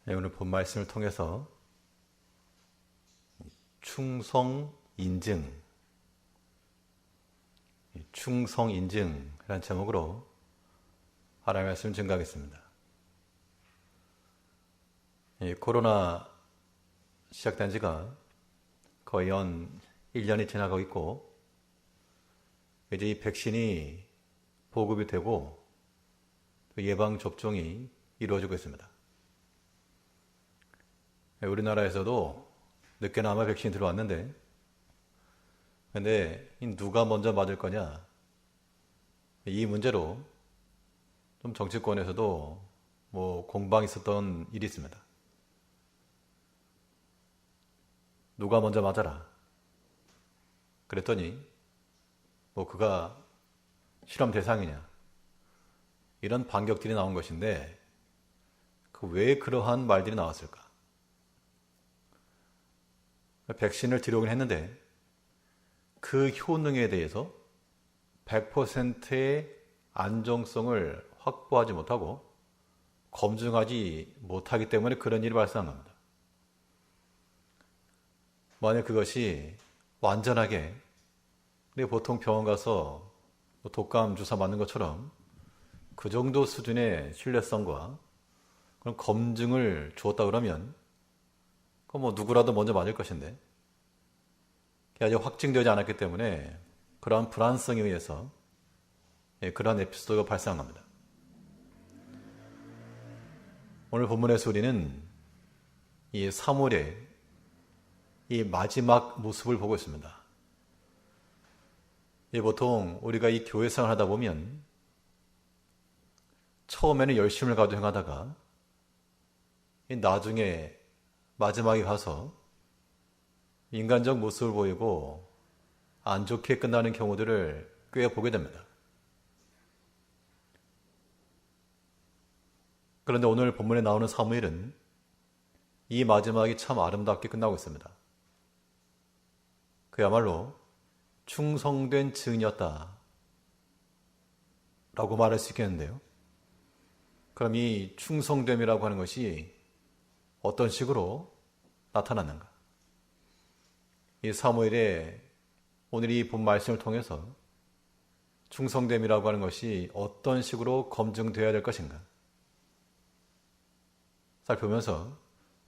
오늘 본 말씀을 통해서 충성 인증, 충성 인증이라는 제목으로 하나님의 말씀을 증거하겠습니다. 코로나 시작된 지가 거의 연 1년이 지나가고 있고, 이제 이 백신이 보급이 되고 예방 접종이 이루어지고 있습니다. 우리나라에서도 늦게나마 백신이 들어왔는데, 근데 누가 먼저 맞을 거냐, 이 문제로 좀 정치권에서도 공방이 있었던 일이 있습니다. 누가 먼저 맞아라. 그랬더니 그가 실험 대상이냐, 이런 반격들이 나온 것인데, 왜 그러한 말들이 나왔을까? 백신을 들여오긴 했는데 그 효능에 대해서 100%의 안정성을 확보하지 못하고 검증하지 못하기 때문에 그런 일이 발생한 겁니다. 만약 그것이 완전하게 우리 보통 병원 가서 독감 주사 맞는 것처럼 그 정도 수준의 신뢰성과 그런 검증을 주었다 그러면 누구라도 먼저 맞을 것인데, 그게 아직 확증되지 않았기 때문에 그러한 불안성에 의해서 그러한 에피소드가 발생한 겁니다. 오늘 본문에서 우리는 이 사무엘의 이 마지막 모습을 보고 있습니다. 보통 우리가 이 교회 생활을 하다 보면 처음에는 열심을 가지고 행하다가 나중에 마지막에 가서 인간적 모습을 보이고 안 좋게 끝나는 경우들을 꽤 보게 됩니다. 그런데 오늘 본문에 나오는 사무엘은 이 마지막이 참 아름답게 끝나고 있습니다. 그야말로 충성된 증인이었다 라고 말할 수 있겠는데요. 그럼 이 충성됨이라고 하는 것이 어떤 식으로 나타났는가? 이 사무엘의 오늘 이 본 말씀을 통해서 충성됨이라고 하는 것이 어떤 식으로 검증되어야 될 것인가? 살펴보면서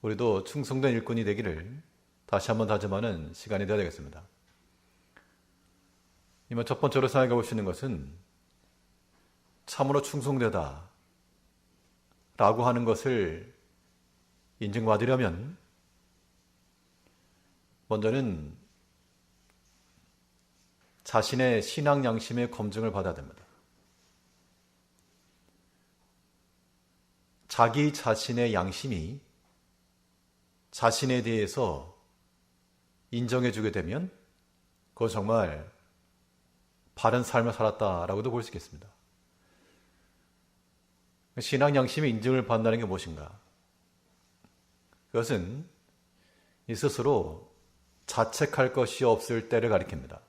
우리도 충성된 일꾼이 되기를 다시 한번 다짐하는 시간이 되어야 되겠습니다. 이만 첫 번째로 생각해 볼 수 있는 것은 참으로 충성되다 라고 하는 것을 인증받으려면 먼저는 자신의 신앙 양심의 검증을 받아야 됩니다. 자기 자신의 양심이 자신에 대해서 인정해주게 되면 그건 정말 바른 삶을 살았다라고도 볼 수 있겠습니다. 신앙 양심의 인정을 받는다는 게 무엇인가? 그것은 이 스스로 자책할 것이 없을 때를 가리킵니다.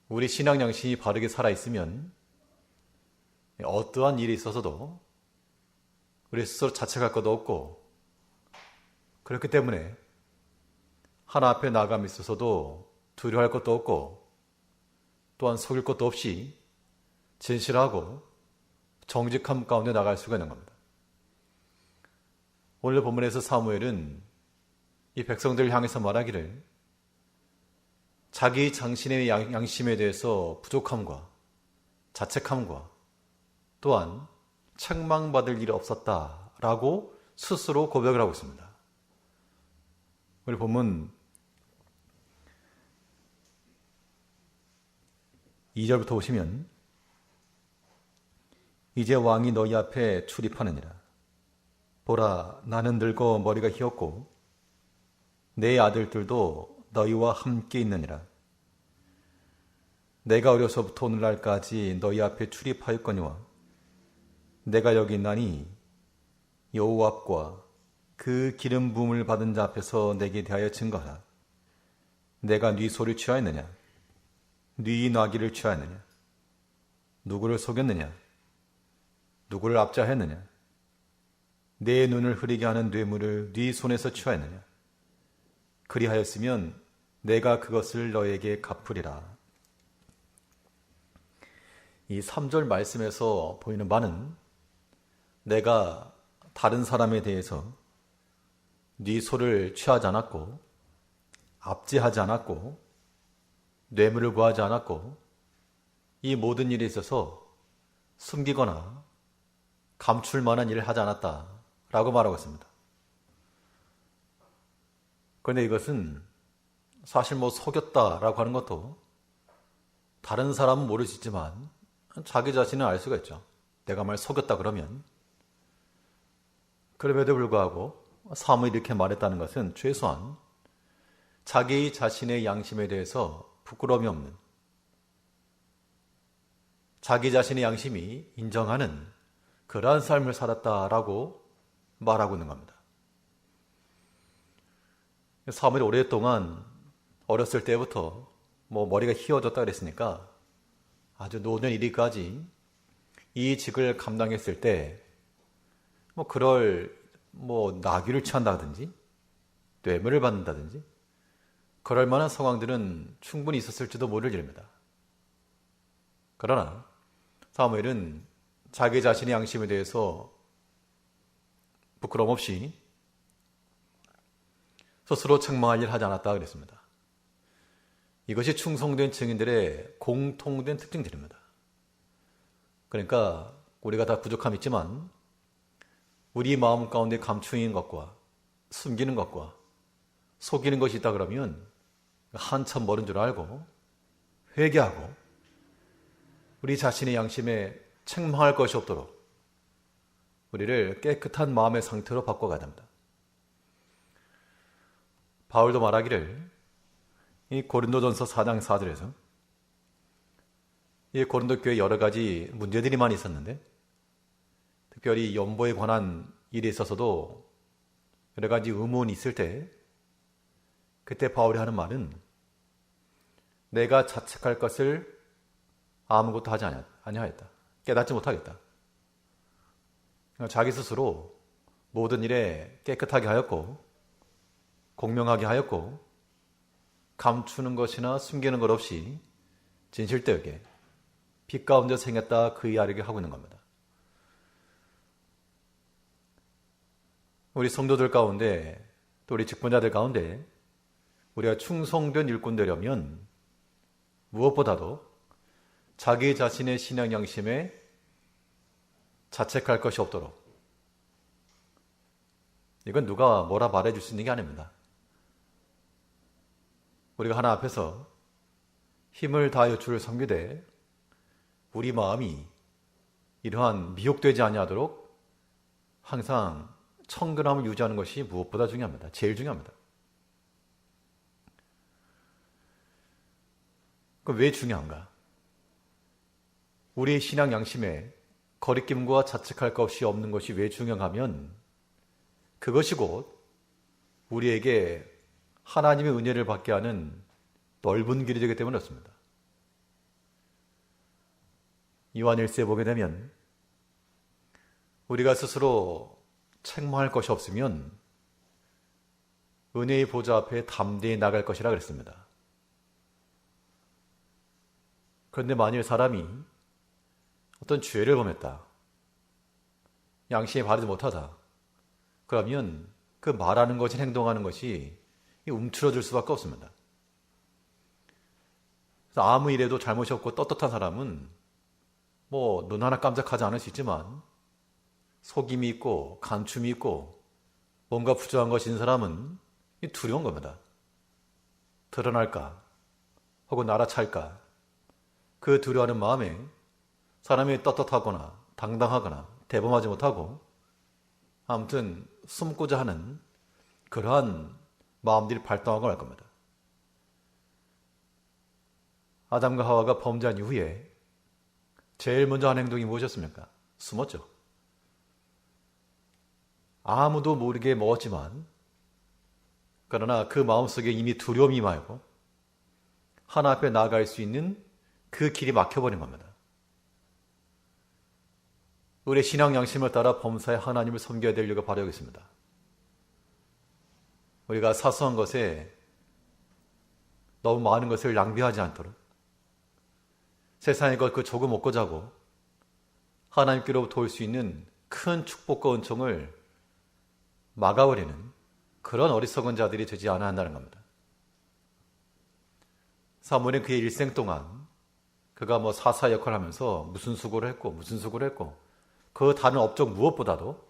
우리 신앙 양심이 바르게 살아있으면 어떠한 일이 있어서도 우리 스스로 자책할 것도 없고, 그렇기 때문에 하나 앞에 나감이 있어서도 두려워할 것도 없고, 또한 속일 것도 없이 진실하고 정직함 가운데 나갈 수가 있는 겁니다. 오늘 본문에서 사무엘은 이 백성들을 향해서 말하기를 자기 자신의 양심에 대해서 부족함과 자책함과 또한 책망받을 일이 없었다라고 스스로 고백을 하고 있습니다. 우리 본문 2절부터 보시면, 이제 왕이 너희 앞에 출입하느니라. 보라, 나는 늙어 머리가 휘었고 내 아들들도 너희와 함께 있느니라. 내가 어려서부터 오늘날까지 너희 앞에 출입하였거니와 내가 여기 있나니 여호와과 그 기름 부음을 받은 자 앞에서 내게 대하여 증거하라. 내가 네 소를 취하였느냐? 네 나귀를 취하였느냐? 누구를 속였느냐? 누구를 압제하였느냐? 내 눈을 흐리게 하는 뇌물을 네 손에서 취하였느냐? 그리하였으면 내가 그것을 너에게 갚으리라. 이 3절 말씀에서 보이는 바는 내가 다른 사람에 대해서 네 손을 취하지 않았고 압제하지 않았고 뇌물을 구하지 않았고 이 모든 일에 있어서 숨기거나 감출 만한 일을 하지 않았다라고 말하고 있습니다. 그런데 이것은 사실 속였다라고 하는 것도 다른 사람은 모를 수 있지만 자기 자신은 알 수가 있죠. 내가 말 속였다 그러면. 그럼에도 불구하고 사무엘이 이렇게 말했다는 것은 최소한 자기 자신의 양심에 대해서 부끄러움이 없는, 자기 자신의 양심이 인정하는 그러한 삶을 살았다라고 말하고 있는 겁니다. 사무엘이 오랫동안 어렸을 때부터 머리가 희어졌다 그랬으니까 아주 노년 이르기까지 이 직을 감당했을 때 그럴 나귀를 취한다든지 뇌물을 받는다든지 그럴 만한 상황들은 충분히 있었을지도 모를 일입니다. 그러나 사무엘은 자기 자신의 양심에 대해서 부끄러움 없이 스스로 책망할 일 하지 않았다 그랬습니다. 이것이 충성된 증인들의 공통된 특징들입니다. 그러니까 우리가 다 부족함이 있지만 우리 마음 가운데 감추인 것과 숨기는 것과 속이는 것이 있다 그러면 한참 멀은 줄 알고 회개하고 우리 자신의 양심에 책망할 것이 없도록 우리를 깨끗한 마음의 상태로 바꿔가야 됩니다. 바울도 말하기를 이 고린도전서 4장 4절에서 이 고린도 교회에 여러 가지 문제들이 많이 있었는데 특별히 연보에 관한 일에 있어서도 여러 가지 의문이 있을 때 그때 바울이 하는 말은 내가 자책할 것을 아무것도 하지 아니하였다. 깨닫지 못하겠다. 자기 스스로 모든 일에 깨끗하게 하였고 공명하게 하였고 감추는 것이나 숨기는 것 없이 진실되게 빛 가운데 생겼다 그 이야기를 하고 있는 겁니다. 우리 성도들 가운데 또 우리 직분자들 가운데 우리가 충성된 일꾼 되려면 무엇보다도 자기 자신의 신앙 양심에 자책할 것이 없도록 이건 누가 뭐라 말해줄 수 있는 게 아닙니다. 우리가 하나 앞에서 힘을 다하여 주를 섬기되 우리 마음이 이러한 미혹되지 아니하도록 항상 청근함을 유지하는 것이 무엇보다 중요합니다. 제일 중요합니다. 그럼 왜 중요한가? 우리의 신앙 양심에 거리낌과 자책할 것이 없는 것이 왜 중요하면 그것이 곧 우리에게 하나님의 은혜를 받게 하는 넓은 길이 되기 때문에 그렇습니다. 요한 1세에 보게 되면 우리가 스스로 책망할 것이 없으면 은혜의 보좌 앞에 담대히 나갈 것이라 그랬습니다. 그런데 만일 사람이 어떤 죄를 범했다, 양심이 바르지 못하다, 그러면 그 말하는 것이 행동하는 것이 움츠러들 수밖에 없습니다. 그래서 아무 일에도 잘못이 없고 떳떳한 사람은 눈 하나 깜짝하지 않을 수 있지만 속임이 있고 간춤이 있고 뭔가 부정한 것이 있는 사람은 두려운 겁니다. 드러날까 혹은 알아찰까 그 두려워하는 마음에 사람이 떳떳하거나 당당하거나 대범하지 못하고 아무튼 숨고자 하는 그러한 마음들이 발동하고 말 겁니다. 아담과 하와가 범죄한 이후에 제일 먼저 한 행동이 무엇이었습니까? 숨었죠. 아무도 모르게 먹었지만 그러나 그 마음속에 이미 두려움이 임하고 하나 앞에 나아갈 수 있는 그 길이 막혀버린 겁니다. 우리의 신앙 양심을 따라 범사에 하나님을 섬겨야 될 이유가 바로 여기 있습니다. 우리가 사소한 것에 너무 많은 것을 낭비하지 않도록 세상의 것 그 조금 먹고 자고 하나님께로부터 올 수 있는 큰 축복과 은총을 막아버리는 그런 어리석은 자들이 되지 않아야 한다는 겁니다. 사무엘은 그의 일생 동안 그가 사사 역할을 하면서 무슨 수고를 했고 그 다른 업적 무엇보다도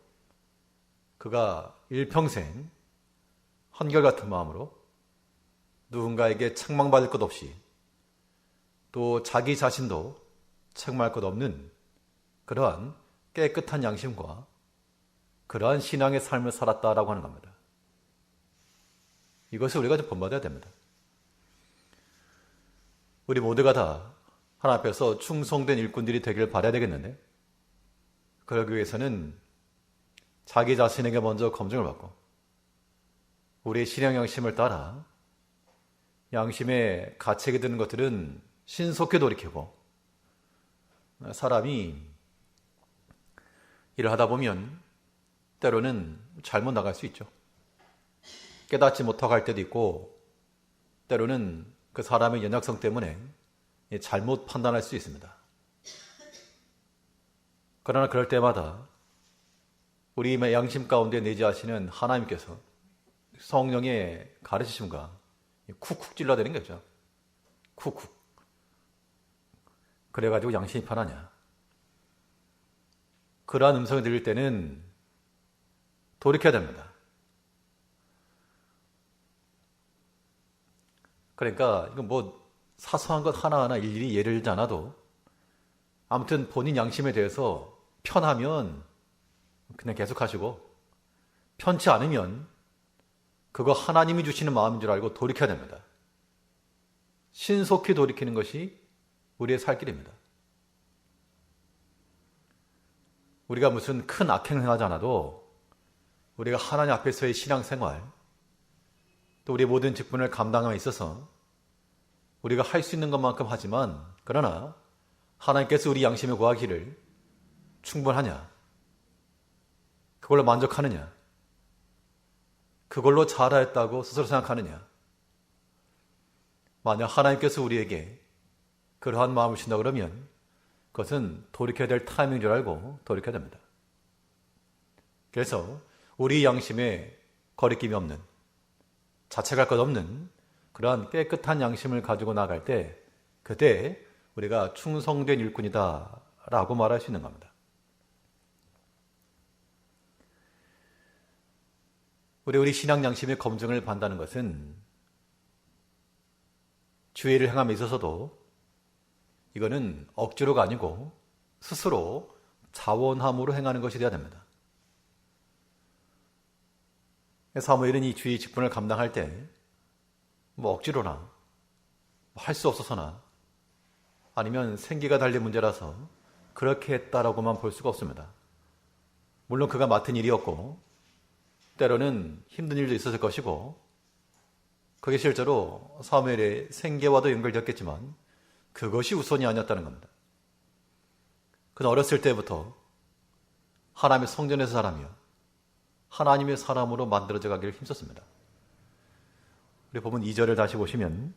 그가 일평생 한결같은 마음으로 누군가에게 책망받을 것 없이 또 자기 자신도 책망할 것 없는 그러한 깨끗한 양심과 그러한 신앙의 삶을 살았다라고 하는 겁니다. 이것을 우리가 좀 본받아야 됩니다. 우리 모두가 다 하나님 앞에서 충성된 일꾼들이 되기를 바라야 되겠는데 그러기 위해서는 자기 자신에게 먼저 검증을 받고 우리의 신앙 양심을 따라 양심의 가책이 드는 것들은 신속히 돌이키고 사람이 일을 하다 보면 때로는 잘못 나갈 수 있죠. 깨닫지 못하고 할 때도 있고 때로는 그 사람의 연약성 때문에 잘못 판단할 수 있습니다. 그러나 그럴 때마다 우리의 양심 가운데 내재하시는 하나님께서 성령의 가르치심과 쿡쿡 찔러대는 거죠. 쿡쿡. 그래가지고 양심이 편하냐. 그러한 음성이 들릴 때는 돌이켜야 됩니다. 그러니까 이건 사소한 것 하나하나 일일이 예를 들지 않아도 아무튼 본인 양심에 대해서 편하면 그냥 계속 하시고 편치 않으면 그거 하나님이 주시는 마음인 줄 알고 돌이켜야 됩니다. 신속히 돌이키는 것이 우리의 살 길입니다. 우리가 무슨 큰 악행을 하지 않아도 우리가 하나님 앞에서의 신앙생활 또 우리의 모든 직분을 감당함에 있어서 우리가 할 수 있는 것만큼 하지만 그러나 하나님께서 우리 양심에 구하기를 충분하냐? 그걸로 만족하느냐? 그걸로 잘하였다고 스스로 생각하느냐? 만약 하나님께서 우리에게 그러한 마음을 주신다 그러면 그것은 돌이켜야 될 타이밍인 줄 알고 돌이켜야 됩니다. 그래서 우리 양심에 거리낌이 없는 자책할 것 없는 그러한 깨끗한 양심을 가지고 나갈 때 그때 우리가 충성된 일꾼이다 라고 말할 수 있는 겁니다. 우리 신앙 양심의 검증을 받는다는 것은 주의를 행함에 있어서도 이거는 억지로가 아니고 스스로 자원함으로 행하는 것이 되어야 됩니다. 사무엘은 이 주의 직분을 감당할 때 억지로나 할 수 없어서나 아니면 생기가 달린 문제라서 그렇게 했다라고만 볼 수가 없습니다. 물론 그가 맡은 일이었고 때로는 힘든 일도 있었을 것이고 그게 실제로 사무엘의 생계와도 연결되었겠지만 그것이 우선이 아니었다는 겁니다. 그는 어렸을 때부터 하나님의 성전에서 자라며 하나님의 사람으로 만들어져 가기를 힘썼습니다. 우리 보면 2절을 다시 보시면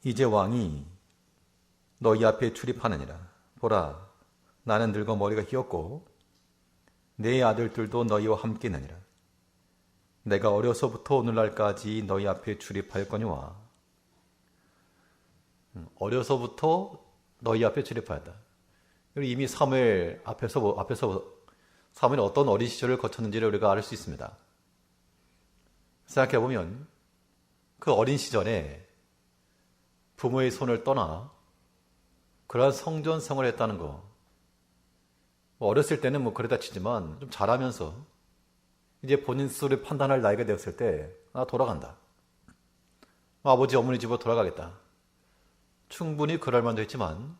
이제 왕이 너희 앞에 출입하느니라. 보라, 나는 늙어 머리가 휘었고 내 아들들도 너희와 함께 있느니라. 내가 어려서부터 오늘날까지 너희 앞에 출입하였거니와. 어려서부터 너희 앞에 출입하였다. 이미 사무엘 앞에서 사무엘이 어떤 어린 시절을 거쳤는지를 우리가 알 수 있습니다. 생각해보면 그 어린 시절에 부모의 손을 떠나 그러한 성전 생활을 했다는 거. 어렸을 때는 그러다 치지만 좀 자라면서 이제 본인 스스로 판단할 나이가 되었을 때 돌아간다. 아버지 어머니 집으로 돌아가겠다. 충분히 그럴 만도 했지만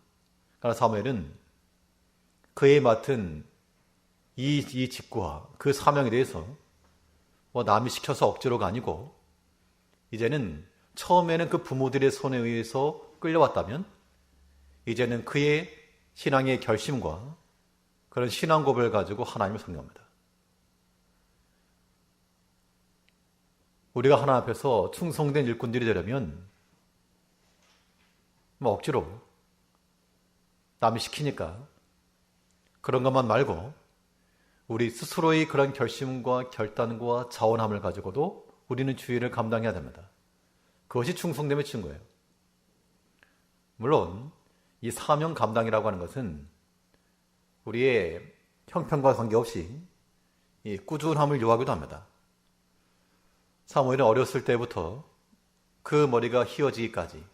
그러나 사무엘은 그에 맡은 이 직구와 그 사명에 대해서 남이 시켜서 억지로가 아니고 이제는 처음에는 그 부모들의 손에 의해서 끌려왔다면 이제는 그의 신앙의 결심과 그런 신앙 고백을 가지고 하나님을 섬깁니다. 우리가 하나님 앞에서 충성된 일꾼들이 되려면 억지로 남이 시키니까 그런 것만 말고 우리 스스로의 그런 결심과 결단과 자원함을 가지고도 우리는 주의를 감당해야 됩니다. 그것이 충성됨의 증거예요. 물론 이 사명 감당이라고 하는 것은 우리의 형편과 관계없이 이 꾸준함을 요하기도 합니다. 사무엘은 어렸을 때부터 그 머리가 휘어지기까지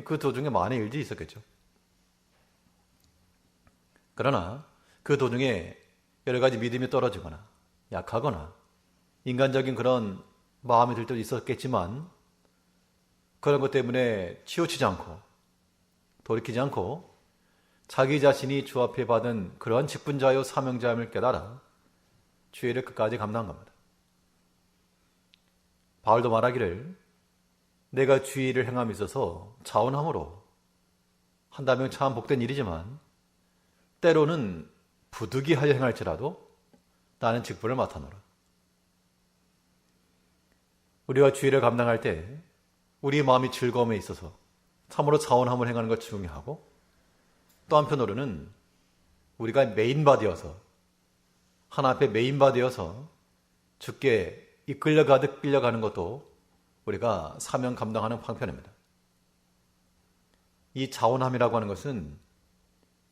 그 도중에 많은 일들이 있었겠죠. 그러나 그 도중에 여러 가지 믿음이 떨어지거나 약하거나 인간적인 그런 마음이 들 때도 있었겠지만 그런 것 때문에 치우치지 않고 돌이키지 않고 자기 자신이 주 앞에 받은 그러한 직분자요 사명자임을 깨달아 주의 일을 끝까지 감당한 겁니다. 바울도 말하기를 내가 주의 일을 행함에 있어서 자원함으로 한다면 참 복된 일이지만 때로는 부득이하여 행할지라도 나는 직분을 맡아노라. 우리가 주의 일을 감당할 때 우리의 마음이 즐거움에 있어서 참으로 자원함을 행하는 것 중요하고 또 한편으로는 우리가 메인바디여서 하나님 앞에 메인바디여서 주께 이끌려 가득 끌려가는 것도 우리가 사명 감당하는 방편입니다. 이 자원함이라고 하는 것은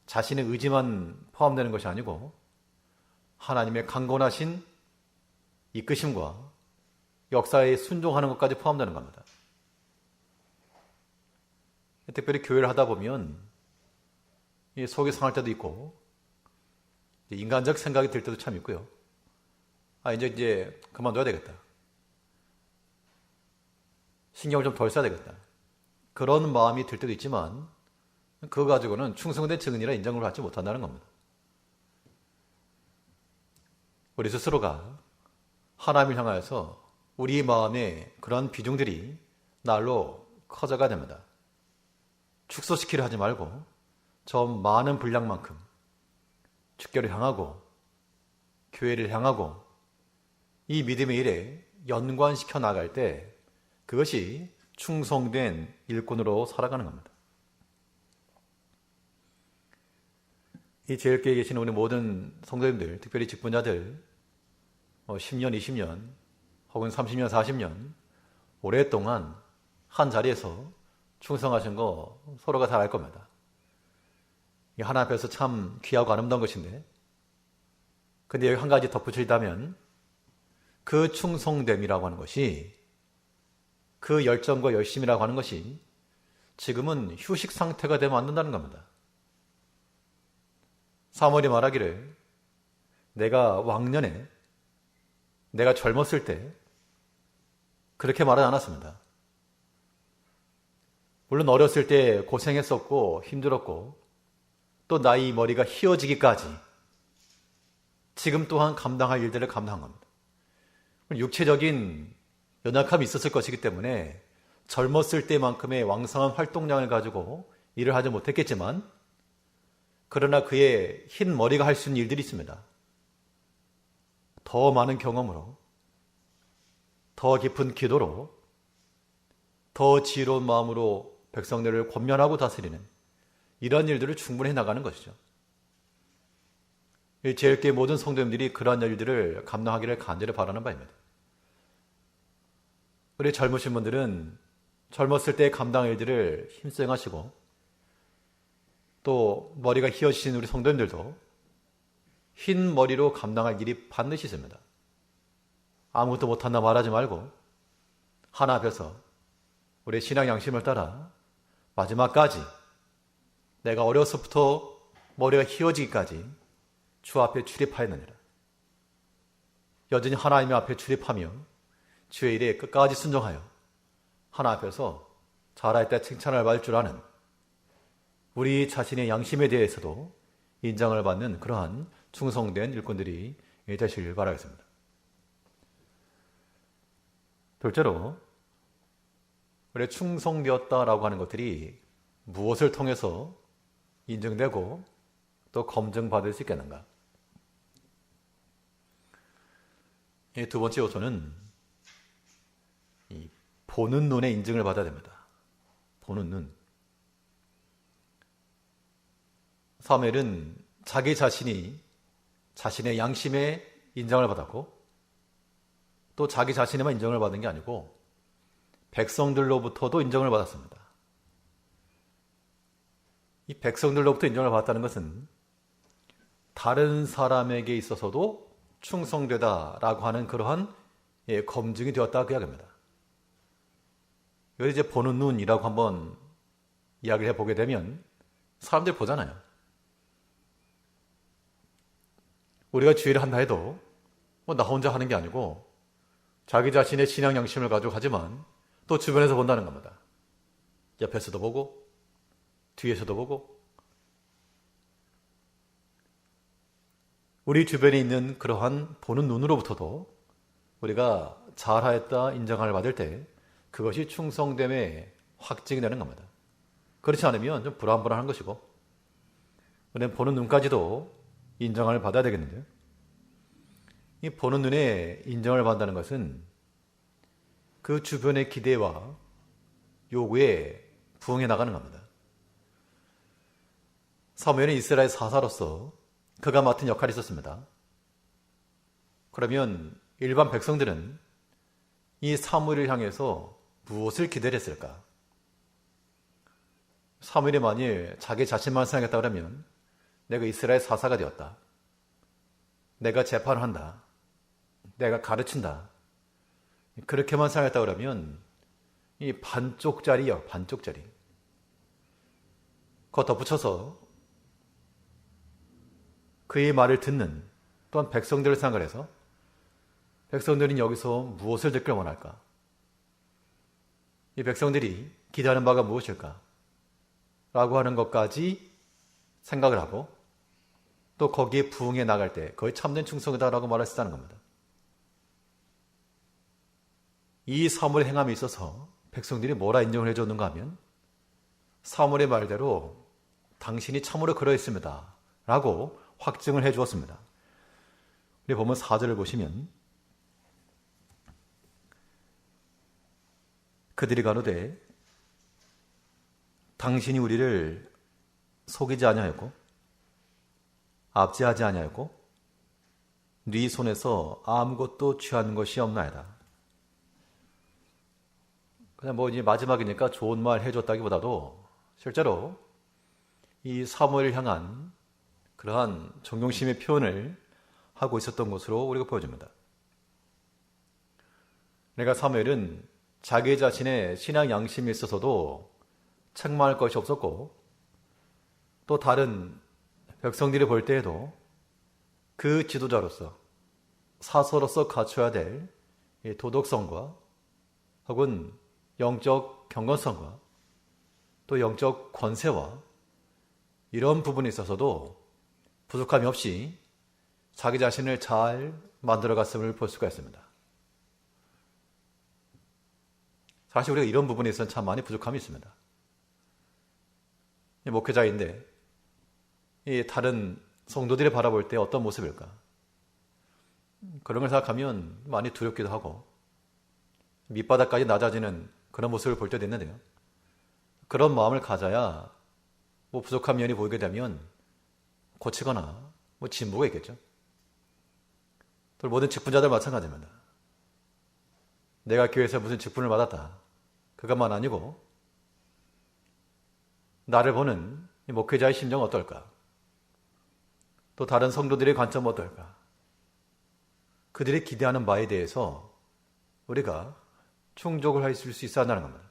자신의 의지만 포함되는 것이 아니고 하나님의 강건하신 이끄심과 역사에 순종하는 것까지 포함되는 겁니다. 특별히 교회를 하다 보면 속이 상할 때도 있고 인간적 생각이 들 때도 참 있고요. 이제 그만둬야 되겠다. 신경을 좀 덜 써야 되겠다. 그런 마음이 들 때도 있지만 그거 가지고는 충성된 증인이라 인정을 받지 못한다는 겁니다. 우리 스스로가 하나님을 향하여서 우리 마음에 그런 비중들이 날로 커져가야 됩니다. 축소시키려 하지 말고 좀 많은 분량만큼 주께를 향하고 교회를 향하고 이 믿음의 일에 연관시켜 나갈 때 그것이 충성된 일꾼으로 살아가는 겁니다. 이 제일교회에 계시는 우리 모든 성도님들, 특별히 직분자들 10년, 20년 혹은 30년, 40년 오랫동안 한 자리에서 충성하신 거 서로가 잘 알 겁니다. 하나님 앞에서 참 귀하고 아름다운 것인데 근데 여기 한 가지 덧붙이자면 그 충성됨이라고 하는 것이 그 열정과 열심이라고 하는 것이 지금은 휴식 상태가 되면 안 된다는 겁니다. 사무엘이 말하기를 내가 왕년에 내가 젊었을 때 그렇게 말은 않았습니다. 물론 어렸을 때 고생했었고 힘들었고 또 나이 머리가 휘어지기까지 지금 또한 감당할 일들을 감당한 겁니다. 육체적인 연약함이 있었을 것이기 때문에 젊었을 때만큼의 왕성한 활동량을 가지고 일을 하지 못했겠지만 그러나 그의 흰 머리가 할 수 있는 일들이 있습니다. 더 많은 경험으로 더 깊은 기도로 더 지혜로운 마음으로 백성들을 권면하고 다스리는 이런 일들을 충분히 해나가는 것이죠. 제일교회 모든 성도님들이 그러한 일들을 감당하기를 간절히 바라는 바입니다. 우리 젊으신 분들은 젊었을 때 감당할 일들을 힘써 행하시고 또 머리가 휘어지신 우리 성도님들도 흰 머리로 감당할 일이 반드시 있습니다. 아무것도 못한다 말하지 말고 하나 앞에서 우리의 신앙 양심을 따라 마지막까지 내가 어려서부터 머리가 휘어지기까지 주 앞에 출입하였느니라. 여전히 하나님 앞에 출입하며 주의 일에 끝까지 순종하여 하나 앞에서 잘할 때 칭찬을 받을 줄 아는 우리 자신의 양심에 대해서도 인정을 받는 그러한 충성된 일꾼들이 되시길 바라겠습니다. 둘째로 우리 충성되었다라고 하는 것들이 무엇을 통해서 인정되고 또 검증받을 수 있겠는가? 이 두 번째 요소는 이 보는 눈의 인증을 받아야 됩니다. 보는 눈. 사무엘은 자기 자신이 자신의 양심에 인정을 받았고 또 자기 자신에만 인정을 받은 게 아니고 백성들로부터도 인정을 받았습니다. 이 백성들로부터 인정을 받았다는 것은 다른 사람에게 있어서도 충성되다라고 하는 그러한 검증이 되었다 그 이야기입니다. 여기 이제 보는 눈이라고 한번 이야기를 해보게 되면 사람들이 보잖아요. 우리가 주의를 한다 해도 나 혼자 하는 게 아니고 자기 자신의 신앙 양심을 가지고 하지만 또 주변에서 본다는 겁니다. 옆에서도 보고 뒤에서도 보고 우리 주변에 있는 그러한 보는 눈으로부터도 우리가 잘하였다 인정을 받을 때 그것이 충성됨의 확증이 되는 겁니다. 그렇지 않으면 좀 불안불안한 것이고 우리는 보는 눈까지도 인정을 받아야 되겠는데요. 이 보는 눈에 인정을 받는다는 것은 그 주변의 기대와 요구에 부응해 나가는 겁니다. 사무엘은 이스라엘 사사로서 그가 맡은 역할이 있었습니다. 그러면 일반 백성들은 이 사무엘을 향해서 무엇을 기대를 했을까? 사무엘이 만일 자기 자신만 생각했다 그러면 내가 이스라엘 사사가 되었다. 내가 재판을 한다. 내가 가르친다. 그렇게만 생각했다 그러면 이 반쪽짜리요. 반쪽짜리. 그거 덧붙여서 그의 말을 듣는 또한 백성들을 생각을 해서 백성들은 여기서 무엇을 듣길 원할까? 이 백성들이 기대하는 바가 무엇일까? 라고 하는 것까지 생각을 하고 또 거기에 부응해 나갈 때 거의 참된 충성이다라고 말할 수 있다는 겁니다. 이 사무엘의 행함에 있어서 백성들이 뭐라 인정을 해줬는가 하면 사무엘의 말대로 당신이 참으로 그러했습니다. 라고 확증을 해 주었습니다. 우리 보면 4절을 보시면 그들이 가로되 당신이 우리를 속이지 아니하였고 압제하지 아니하였고 네 손에서 아무것도 취하는 것이 없나이다. 그냥 이제 마지막이니까 좋은 말 해줬다기보다도 실제로 이 사무엘을 향한 그러한 존경심의 표현을 하고 있었던 것으로 우리가 보여집니다. 내가 사무엘은 자기 자신의 신앙 양심에 있어서도 책망할 것이 없었고 또 다른 백성들이 볼 때에도 그 지도자로서 사서로서 갖춰야 될 도덕성과 혹은 영적 경건성과 또 영적 권세와 이런 부분에 있어서도 부족함이 없이 자기 자신을 잘 만들어갔음을 볼 수가 있습니다. 사실 우리가 이런 부분에 있어서는 참 많이 부족함이 있습니다. 목회자인데 이 다른 성도들이 바라볼 때 어떤 모습일까? 그런 걸 생각하면 많이 두렵기도 하고 밑바닥까지 낮아지는 그런 모습을 볼 때도 있는데요. 그런 마음을 가져야 부족한 면이 보이게 되면 고치거나 진보가 있겠죠. 또 모든 직분자들 마찬가지입니다. 내가 교회에서 무슨 직분을 받았다. 그것만 아니고 나를 보는 목회자의 심정은 어떨까? 또 다른 성도들의 관점은 어떨까? 그들이 기대하는 바에 대해서 우리가 충족을 할 수 있어야 한다는 겁니다.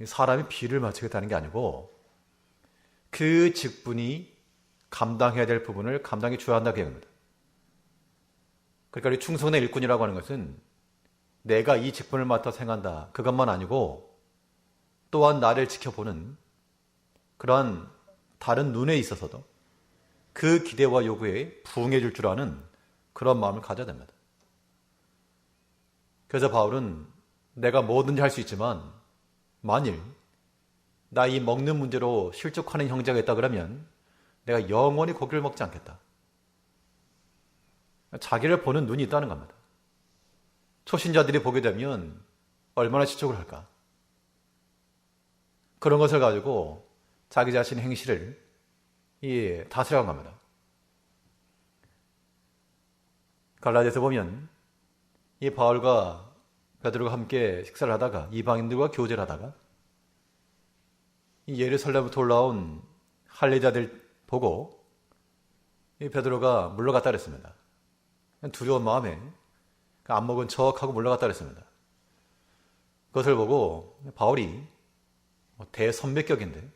사람이 비를 맞추겠다는 게 아니고 그 직분이 감당해야 될 부분을 감당해 줘야 한다고 얘기합니다. 그러니까 우리 충성의 일꾼이라고 하는 것은 내가 이 직분을 맡아 행한다. 그것만 아니고 또한 나를 지켜보는 그러한 다른 눈에 있어서도 그 기대와 요구에 부응해 줄 줄 아는 그런 마음을 가져야 됩니다. 그래서 바울은 내가 뭐든지 할 수 있지만 만일 나 이 먹는 문제로 실족하는 형제가 있다 그러면 내가 영원히 고기를 먹지 않겠다. 자기를 보는 눈이 있다는 겁니다. 초신자들이 보게 되면 얼마나 실족을 할까. 그런 것을 가지고 자기 자신의 행실을 다스려간 겁니다. 갈라디아서 보면 이 바울과 베드로가 함께 식사를 하다가 이방인들과 교제를 하다가 이 예루살렘부터 올라온 할례자들 보고 이 베드로가 물러갔다 그랬습니다. 두려운 마음에 안 먹은 척하고 물러갔다 그랬습니다. 그것을 보고 바울이 대선배격인데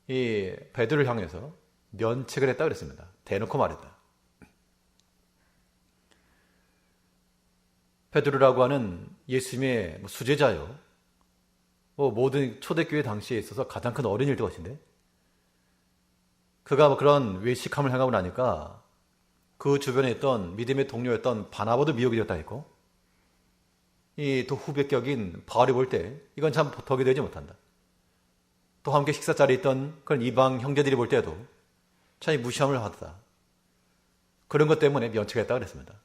이 베드로를 향해서 면책을 했다 그랬습니다. 대놓고 말했다. 베드로라고 하는 예수님의 수제자요. 모든 초대교회 당시에 있어서 가장 큰 어린이일 것인데 그가 그런 외식함을 행하고 나니까 그 주변에 있던 믿음의 동료였던 바나바도 미혹이 되었다 했고 이 또 후배격인 바울이 볼 때 이건 참 덕이 되지 못한다. 또 함께 식사 자리에 있던 그런 이방 형제들이 볼 때도 참 무시함을 받았다. 그런 것 때문에 면책했다 그랬습니다.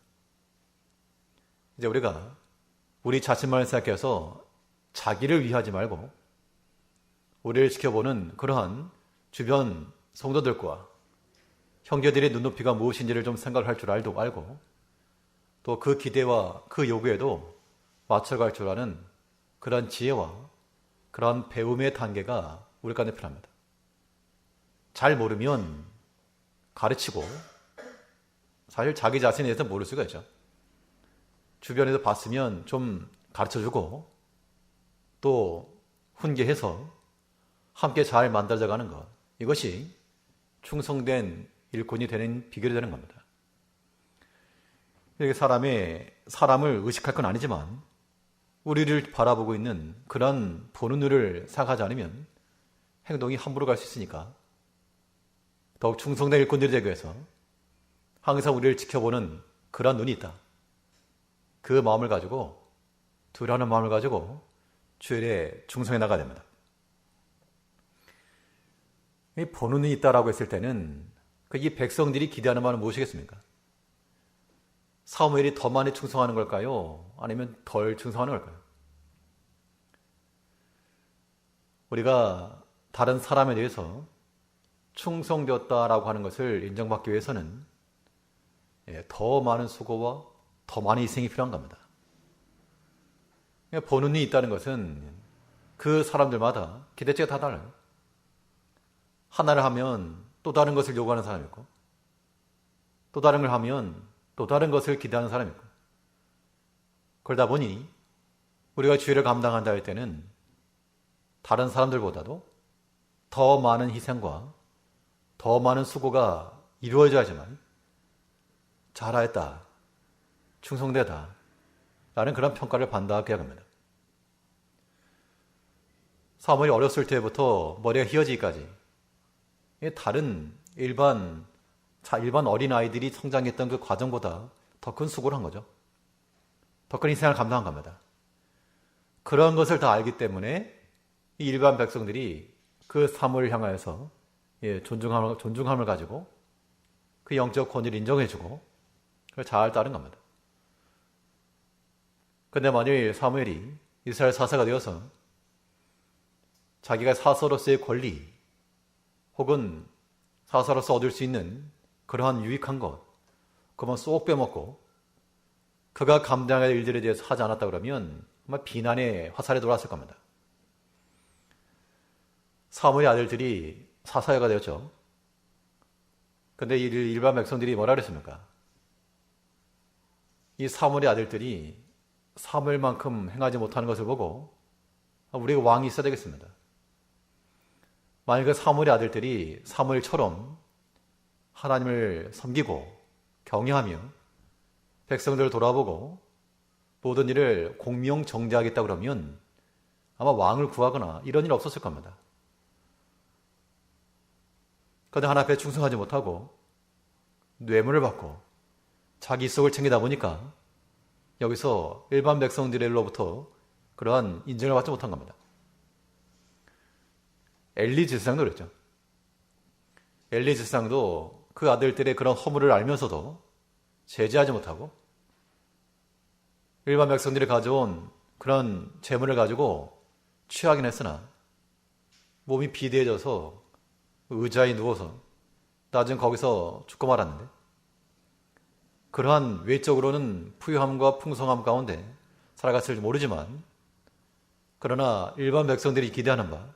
이제 우리가 우리 자신만을 생각해서 자기를 위하지 말고 우리를 지켜보는 그러한 주변 성도들과 형제들의 눈높이가 무엇인지를 좀 생각할 줄 알고 또 그 기대와 그 요구에도 맞춰갈 줄 아는 그런 지혜와 그런 배움의 단계가 우리 가운데 필요합니다. 잘 모르면 가르치고 사실 자기 자신에 대해서 모를 수가 있죠. 주변에서 봤으면 좀 가르쳐주고 또 훈계해서 함께 잘 만들어가는 것, 이것이 충성된 일꾼이 되는 비결이 되는 겁니다. 이렇게 사람을 의식할 건 아니지만 우리를 바라보고 있는 그런 보는 눈을 생각하지 않으면 행동이 함부로 갈 수 있으니까 더욱 충성된 일꾼들이 되기 위해서 항상 우리를 지켜보는 그런 눈이 있다. 그 마음을 가지고 두려워하는 마음을 가지고 주일에 충성해 나가야 됩니다. 이 보는 눈이 있다라고 했을 때는 이 백성들이 기대하는 바는 무엇이겠습니까? 사무엘이 더 많이 충성하는 걸까요? 아니면 덜 충성하는 걸까요? 우리가 다른 사람에 대해서 충성되었다라고 하는 것을 인정받기 위해서는 더 많은 수고와 더 많은 희생이 필요한 겁니다. 보는 눈이 있다는 것은 그 사람들마다 기대치가 다 달라요. 하나를 하면 또 다른 것을 요구하는 사람이 있고 또 다른 걸 하면 또 다른 것을 기대하는 사람이 있고 그러다 보니 우리가 주의를 감당한다 할 때는 다른 사람들보다도 더 많은 희생과 더 많은 수고가 이루어져야지만 잘하였다, 충성되다 라는 그런 평가를 받게 합니다. 사무엘이 어렸을 때부터 머리가 휘어지기까지 다른 일반 어린아이들이 성장했던 그 과정보다 더 큰 수고를 한 거죠. 더 큰 희생을 감당한 겁니다. 그런 것을 다 알기 때문에 이 일반 백성들이 그 사무엘을 향하여서 존중함을 가지고 그 영적 권위를 인정해주고 그걸 잘 따른 겁니다. 그런데 만일 사무엘이 이스라엘 사사가 되어서 자기가 사서로서의 권리 혹은 사사로서 얻을 수 있는 그러한 유익한 것 그만 쏙 빼먹고 그가 감당할 일들에 대해서 하지 않았다 그러면 아마 비난의 화살에 돌아왔을 겁니다. 사무엘의 아들들이 사사가 되었죠. 그런데 일반 백성들이 뭐라 그랬습니까? 이 사무엘의 아들들이 사무엘만큼 행하지 못하는 것을 보고 우리가 왕이 있어야 되겠습니다. 만약 그 사무엘의 아들들이 사무엘처럼 하나님을 섬기고 경외하며 백성들을 돌아보고 모든 일을 공명정대하겠다 그러면 아마 왕을 구하거나 이런 일 없었을 겁니다. 그런데 하나 앞에 충성하지 못하고 뇌물을 받고 자기 이속을 챙기다 보니까 여기서 일반 백성들로부터 그러한 인정을 받지 못한 겁니다. 엘리 제사장도 그랬죠. 엘리 제사장도 그 아들들의 그런 허물을 알면서도 제지하지 못하고 일반 백성들이 가져온 그런 재물을 가지고 취하긴 했으나 몸이 비대해져서 의자에 누워서 나중에 거기서 죽고 말았는데, 그러한 외적으로는 부유함과 풍성함 가운데 살아갔을지 모르지만, 그러나 일반 백성들이 기대하는 바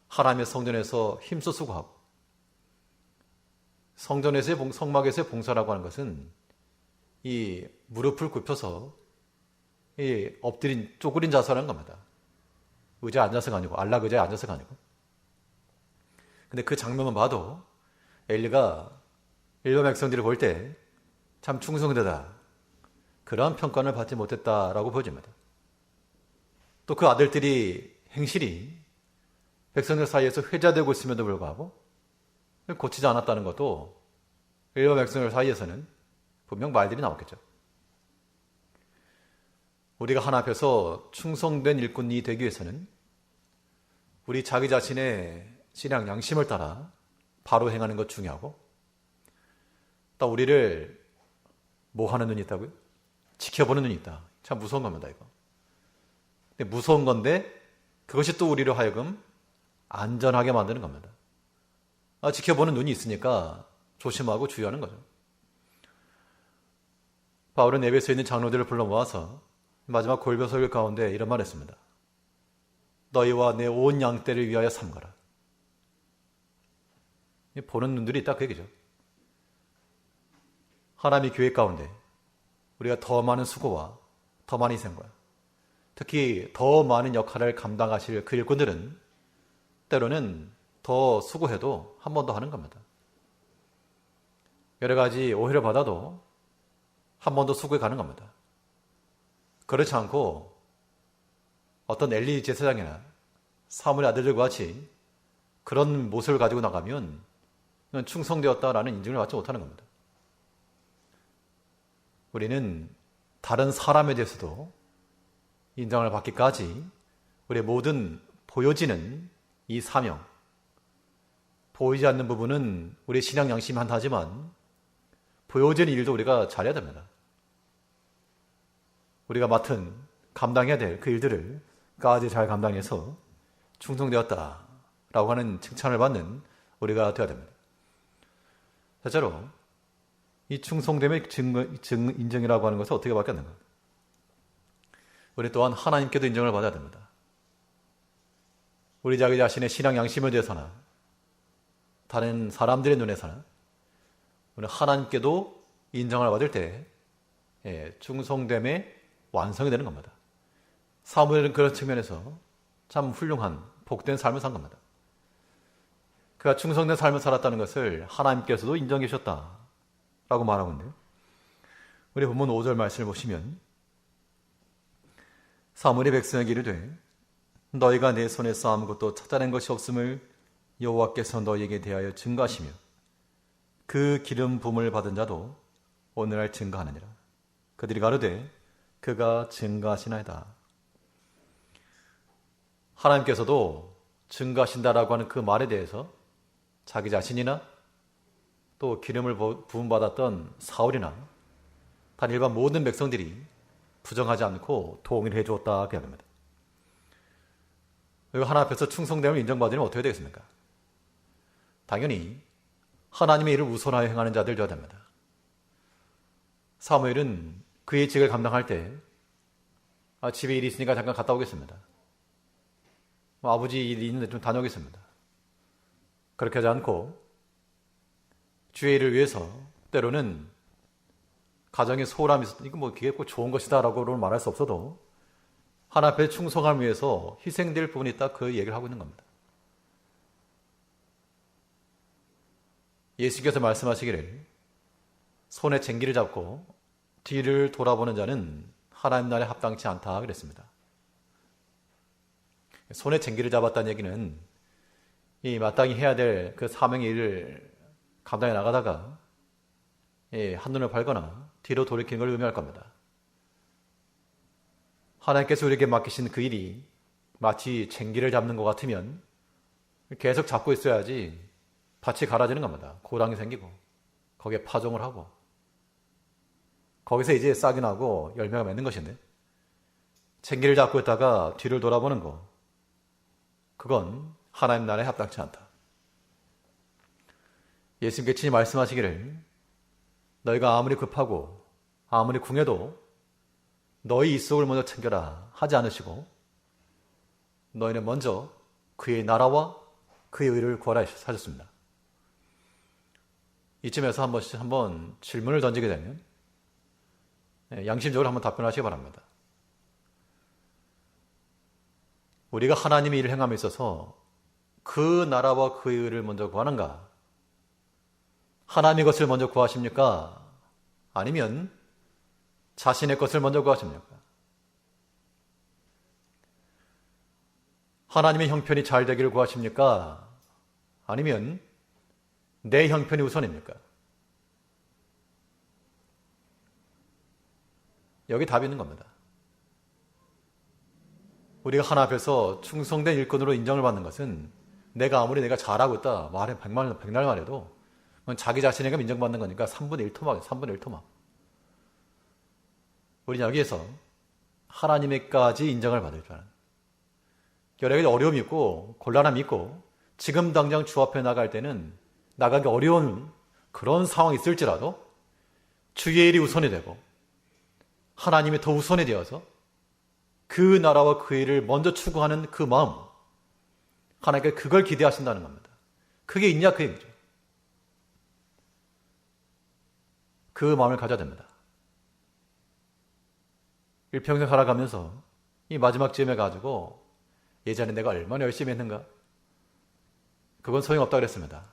하나님의 성전에서 힘써 수고하고 성전에서의 성막에서의 봉사라고 하는 것은 이 무릎을 굽혀서 이 엎드린 쪼그린 자세라는 겁니다. 의자에 앉아서가 아니고, 안락 의자에 앉아서가 아니고. 근데 그 장면만 봐도 엘리가 일반 백성들을 볼 때 참 충성되다, 그러한 평가를 받지 못했다라고 보여집니다. 또 그 아들들이 행실이 백성들 사이에서 회자되고 있음에도 불구하고 고치지 않았다는 것도 일반 백성들 사이에서는 분명 말들이 나왔겠죠. 우리가 하나 앞에서 충성된 일꾼이 되기 위해서는 우리 자기 자신의 신앙 양심을 따라 바로 행하는 것 중요하고, 또 우리를 뭐 하는 눈이 있다고요? 지켜보는 눈이 있다. 참 무서운 겁니다, 이거. 근데 무서운 건데 그것이 또 우리로 하여금 안전하게 만드는 겁니다. 지켜보는 눈이 있으니까 조심하고 주의하는 거죠. 바울은 에베소에 있는 장로들을 불러 모아서 마지막 골병 설교 가운데 이런 말을 했습니다. 너희와 내 온 양떼를 위하여 삼가라. 보는 눈들이 있다, 그 얘기죠. 하나님의 교회 가운데 우리가 더 많은 수고와 더 많은 희생과 특히 더 많은 역할을 감당하실 그 일꾼들은 때로는 더 수고해도 한 번 더 하는 겁니다. 여러 가지 오해를 받아도 한 번 더 수고해 가는 겁니다. 그렇지 않고 어떤 엘리 제사장이나 사무엘 아들들과 같이 그런 모습을 가지고 나가면 충성되었다라는 인증을 받지 못하는 겁니다. 우리는 다른 사람에 대해서도 인정을 받기까지 우리의 모든 보여지는 이 사명, 보이지 않는 부분은 우리의 신앙 양심이 한타지만 보여지는 일도 우리가 잘해야 됩니다. 우리가 맡은 감당해야 될 그 일들을 까지 잘 감당해서 충성되었다라고 하는 칭찬을 받는 우리가 되어야 됩니다. 실제로 이 충성됨의 인정이라고 하는 것은 어떻게 바뀌었는가? 우리 또한 하나님께도 인정을 받아야 됩니다. 우리 자기 자신의 신앙 양심에 대해서나 다른 사람들의 눈에서나 우리 하나님께도 인정을 받을 때 충성됨의 완성이 되는 겁니다. 사무엘은 그런 측면에서 참 훌륭한 복된 삶을 산 겁니다. 그가 충성된 삶을 살았다는 것을 하나님께서도 인정해 주셨다 라고 말하고 있는데요. 우리 본문 5절 말씀을 보시면 사무엘이 백성에게 이르되 너희가 내 손에서 아무것도 찾아낸 것이 없음을 여호와께서 너희에게 대하여 증거하시며 그 기름 부음을 받은 자도 오늘날 증거하느니라. 그들이 가로되 그가 증거하시나이다. 하나님께서도 증거하신다라고 하는 그 말에 대해서 자기 자신이나 또 기름을 부음받았던 사울이나 단 일반 모든 백성들이 부정하지 않고 동의를 해주었다 그 이야기입니다. 하나 앞에서 충성됨을 인정받으면 어떻게 되겠습니까? 당연히 하나님의 일을 우선하여 행하는 자들 되어야 됩니다. 사무엘은 그의 직을 감당할 때 집에 일이 있으니까 잠깐 갔다 오겠습니다. 아버지 일이 있는데 좀 다녀오겠습니다. 그렇게 하지 않고 주의 일을 위해서 때로는 가정에 소홀함이 있어도 이거 뭐 그게 꼭 좋은 것이다 라고는 말할 수 없어도 하나 앞에 충성함을 위해서 희생될 부분이 있다, 그 얘기를 하고 있는 겁니다. 예수께서 말씀하시기를 손에 쟁기를 잡고 뒤를 돌아보는 자는 하나님 나라에 합당치 않다 그랬습니다. 손에 쟁기를 잡았다는 얘기는 이 마땅히 해야 될 그 사명의 일을 감당해 나가다가 한눈을 팔거나 뒤로 돌이키는 걸 의미할 겁니다. 하나님께서 우리에게 맡기신 그 일이 마치 쟁기를 잡는 것 같으면 계속 잡고 있어야지 밭이 갈아지는 겁니다. 고랑이 생기고 거기에 파종을 하고 거기서 이제 싹이 나고 열매가 맺는 것인데 챙기를 잡고 있다가 뒤를 돌아보는 거, 그건 하나님 나라에 합당치 않다. 예수님께 친히 말씀하시기를 너희가 아무리 급하고 아무리 궁해도 너희 이속을 먼저 챙겨라 하지 않으시고 너희는 먼저 그의 나라와 그의 의를 구하라 하셨습니다. 이쯤에서 한번 질문을 던지게 되면 양심적으로 한번 답변하시기 바랍니다. 우리가 하나님의 일을 행함에 있어서 그 나라와 그의 의를 먼저 구하는가? 하나님의 것을 먼저 구하십니까? 아니면 자신의 것을 먼저 구하십니까? 하나님의 형편이 잘 되기를 구하십니까? 아니면 내 형편이 우선입니까? 여기 답이 있는 겁니다. 우리가 하나 앞에서 충성된 일꾼으로 인정을 받는 것은 아무리 내가 잘하고 있다 말해 백날 말해도 자기 자신에게 인정받는 거니까 3분의 1토막, 3분의 1토막. 우리는 여기에서 하나님에까지 인정을 받을 줄 아는, 여러 가지 어려움이 있고 곤란함이 있고 지금 당장 주 앞에 나갈 때는 나가기 어려운 그런 상황이 있을지라도 주의 일이 우선이 되고 하나님이 더 우선이 되어서 그 나라와 그 일을 먼저 추구하는 그 마음, 하나님께 그걸 기대하신다는 겁니다. 그게 있냐 그 얘기죠. 그 마음을 가져야 됩니다. 일평생 살아가면서 이 마지막 즈음에 가지고 예전에 내가 얼마나 열심히 했는가? 그건 소용없다고 그랬습니다.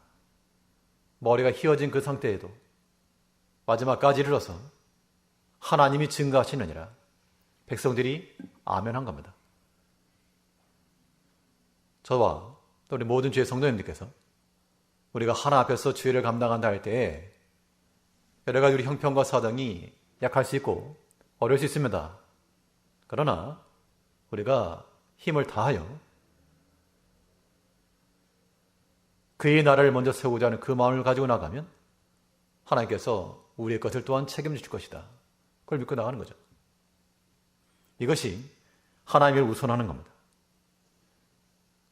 머리가 휘어진 그 상태에도 마지막까지 이르러서 하나님이 증거하시느니라 백성들이 아멘한 겁니다. 저와 또 우리 모든 주의 성도님들께서 우리가 하나 앞에서 주의를 감당한다 할 때에 여러 가지 우리 형편과 사정이 약할 수 있고 어려울 수 있습니다. 그러나 우리가 힘을 다하여 그의 나라를 먼저 세우고자 하는 그 마음을 가지고 나가면 하나님께서 우리의 것을 또한 책임질 것이다. 그걸 믿고 나가는 거죠. 이것이 하나님을 우선하는 겁니다.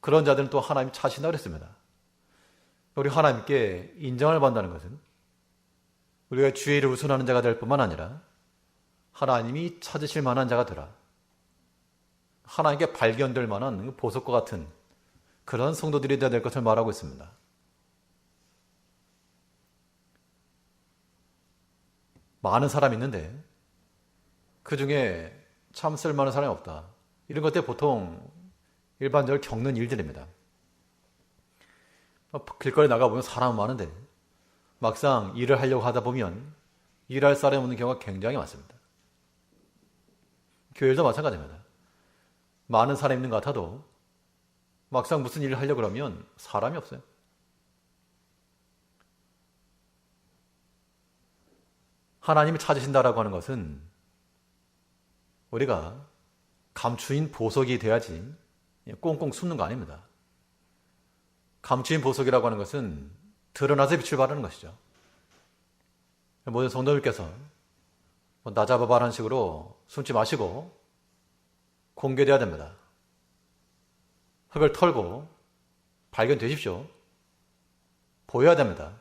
그런 자들은 또 하나님이 찾으신다 그랬습니다. 우리 하나님께 인정을 받는다는 것은 우리가 주의 일을 우선하는 자가 될 뿐만 아니라 하나님이 찾으실 만한 자가 되라. 하나님께 발견될 만한 보석과 같은 그런 성도들이 되어야 될 것을 말하고 있습니다. 많은 사람이 있는데 그 중에 참 쓸만한 사람이 없다. 이런 것들 보통 일반적으로 겪는 일들입니다. 길거리 나가보면 사람 많은데 막상 일을 하려고 하다 보면 일할 사람이 없는 경우가 굉장히 많습니다. 교회도 마찬가지입니다. 많은 사람이 있는 것 같아도 막상 무슨 일을 하려고 그러면 사람이 없어요. 하나님이 찾으신다라고 하는 것은 우리가 감추인 보석이 돼야지 꽁꽁 숨는 거 아닙니다. 감추인 보석이라고 하는 것은 드러나서 빛을 발하는 것이죠. 모든 성도들께서 나 잡아봐라는 식으로 숨지 마시고 공개되어야 됩니다. 흙을 털고 발견되십시오. 보여야 됩니다.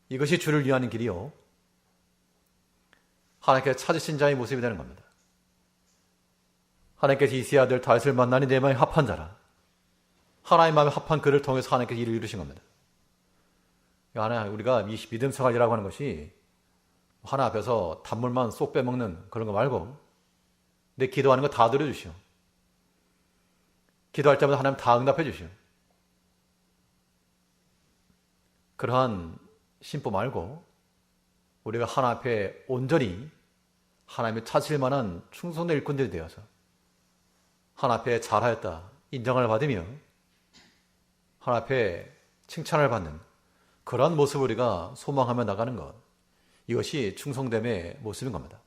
이것이 주를 위하는 길이요 하나님께 찾으신 자의 모습이 되는 겁니다. 하나님께서 이새의 아들 다윗을 만나니 내 마음에 합한 자라. 하나님 마음에 합한 그를 통해서 하나님께서 일을 이루신 겁니다. 우리가 믿음 생활이라고 하는 것이 하나 앞에서 단물만 쏙 빼먹는 그런 거 말고 내 기도하는 거 다 들어주시오. 기도할 때마다 하나님 다 응답해 주시오. 그러한 심보 말고 우리가 하나 앞에 온전히 하나님의 찾으실 만한 충성된 일꾼들이 되어서 하나 앞에 잘하였다 인정을 받으며 하나 앞에 칭찬을 받는 그러한 모습을 우리가 소망하며 나가는 것, 이것이 충성됨의 모습인 겁니다.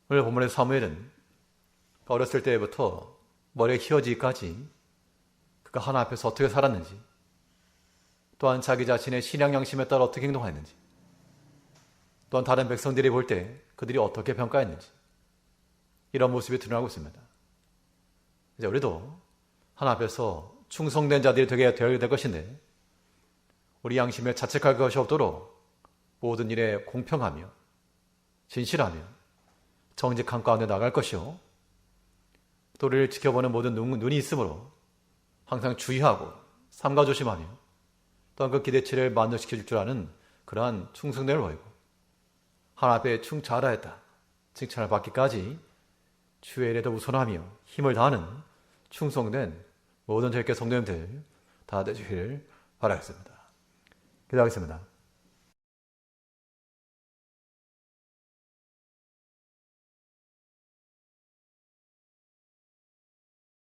오늘 본문의 사무엘은 어렸을 때부터 머리에 휘어지기까지 그가 하나님 앞에서 어떻게 살았는지, 또한 자기 자신의 신앙 양심에 따라 어떻게 행동했는지, 또한 다른 백성들이 볼 때 그들이 어떻게 평가했는지, 이런 모습이 드러나고 있습니다. 이제 우리도 하나님 앞에서 충성된 자들이 되게 되어야 될 것인데, 우리 양심에 자책할 것이 없도록 모든 일에 공평하며 진실하며 정직한 가운데 나갈 것이요, 또 우리를 지켜보는 모든 눈이 있으므로 항상 주의하고 삼가 조심하며 또한 그 기대치를 만족시켜줄 줄 아는 그러한 충성됨을 보이고 하나님 앞에 잘하였다 칭찬을 받기까지 주의 일에 더 우선하며 힘을 다하는 충성된 모든 저희께 성도님들 다 되시기를 바라겠습니다. 기도하겠습니다.